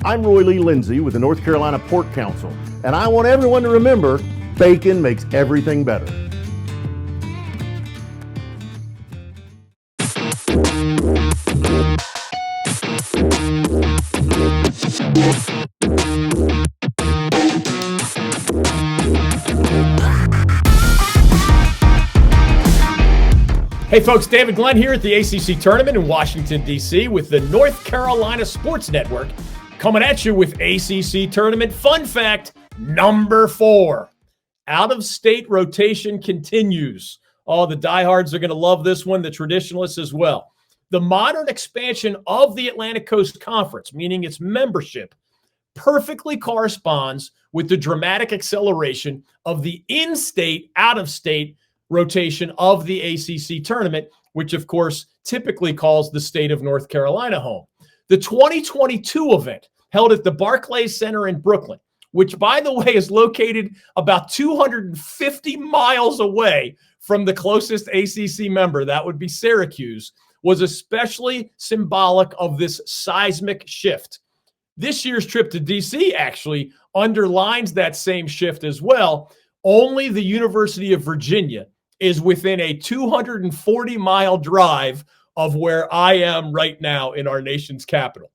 I'm Roy Lee Lindsay with the North Carolina Pork Council, and I want everyone to remember, bacon makes everything better. Hey folks, David Glenn here at the ACC Tournament in Washington, D.C. with the North Carolina Sports Network, coming at you with ACC Tournament Fun Fact number 4. Out-of-state rotation continues. Oh, the diehards are going to love this one, the traditionalists as well. The modern expansion of the Atlantic Coast Conference, meaning its membership, perfectly corresponds with the dramatic acceleration of the in-state, out-of-state rotation of the ACC tournament, which of course typically calls the state of North Carolina home. The 2022 event held at the Barclays Center in Brooklyn, which by the way is located about 250 miles away from the closest ACC member, that would be Syracuse, was especially symbolic of this seismic shift. This year's trip to DC actually underlines that same shift as well. Only the University of Virginia is within a 240-mile drive of where I am right now in our nation's capital.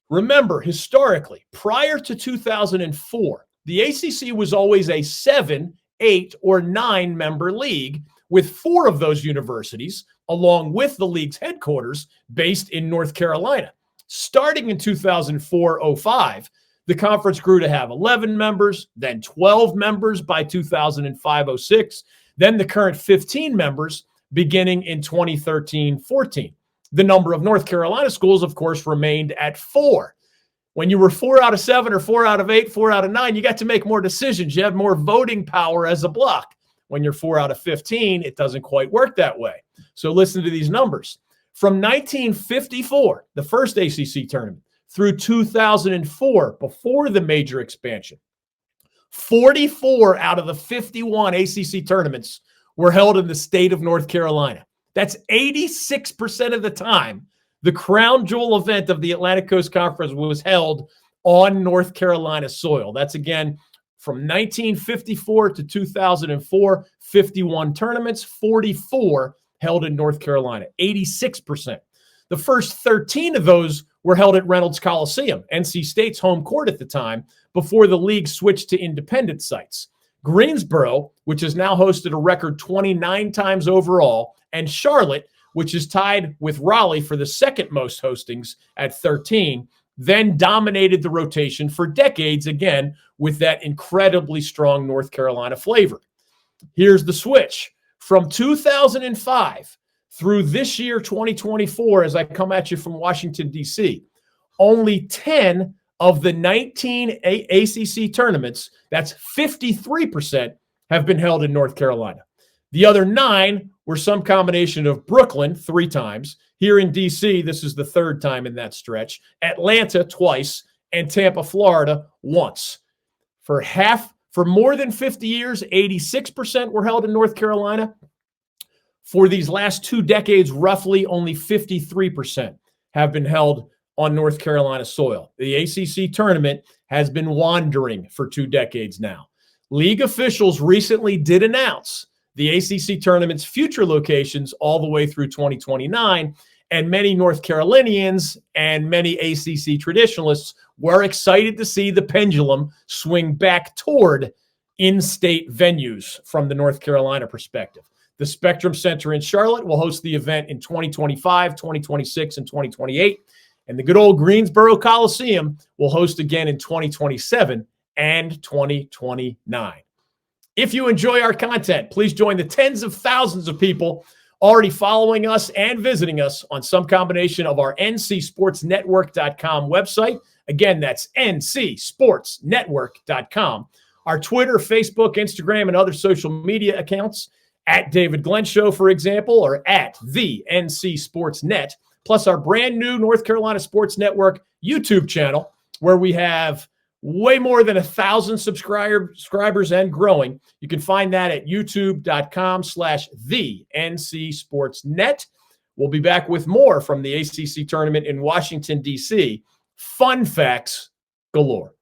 Remember, historically, prior to 2004, the ACC was always a 7, 8, or 9-member league, with 4 of those universities, along with the league's headquarters, based in North Carolina. Starting in 2004-05, the conference grew to have 11 members, then 12 members by 2005-06, then the current 15 members beginning in 2013-14. The number of North Carolina schools, of course, remained at 4. When you were 4 out of 7 or 4 out of 8, 4 out of 9, you got to make more decisions. You had more voting power as a block. When you're 4 out of 15, it doesn't quite work that way. So listen to these numbers. From 1954, the first ACC tournament, through 2004, before the major expansion, 44 out of the 51 ACC tournaments were held in the state of North Carolina. That's 86% of the time the crown jewel event of the Atlantic Coast Conference was held on North Carolina soil. That's again from 1954 to 2004, 51 tournaments, 44 held in North Carolina, 86%. The first 13 of those were held at Reynolds Coliseum, NC State's home court at the time, before the league switched to independent sites. Greensboro, which has now hosted a record 29 times overall, and Charlotte, which is tied with Raleigh for the second most hostings at 13, then dominated the rotation for decades, again, with that incredibly strong North Carolina flavor. Here's the switch. From 2005 through this year, 2024, as I come at you from Washington, D.C., only 10 of the 19 ACC tournaments, that's 53%, have been held in North Carolina. The other 9 were some combination of Brooklyn 3 times. Here in D.C., this is the 3rd time in that stretch. Atlanta twice, and Tampa, Florida once. For more than 50 years, 86% were held in North Carolina. For these last 2 decades, roughly only 53% have been held on North Carolina soil. The ACC tournament has been wandering for 2 decades now. League officials recently did announce the ACC tournament's future locations all the way through 2029, and many North Carolinians and many ACC traditionalists were excited to see the pendulum swing back toward in-state venues from the North Carolina perspective. The Spectrum Center in Charlotte will host the event in 2025, 2026, and 2028. And the good old Greensboro Coliseum will host again in 2027 and 2029. If you enjoy our content, please join the tens of thousands of people already following us and visiting us on some combination of our ncsportsnetwork.com website. Again, that's ncsportsnetwork.com. Our Twitter, Facebook, Instagram, and other social media accounts, at David Glenn Show, for example, or at the NC Sports Net, plus our brand new North Carolina Sports Network YouTube channel, where we have way more than 1,000 subscribers and growing. You can find that at youtube.com/the NC Sports Net. We'll be back with more from the ACC tournament in Washington, D.C. Fun facts galore.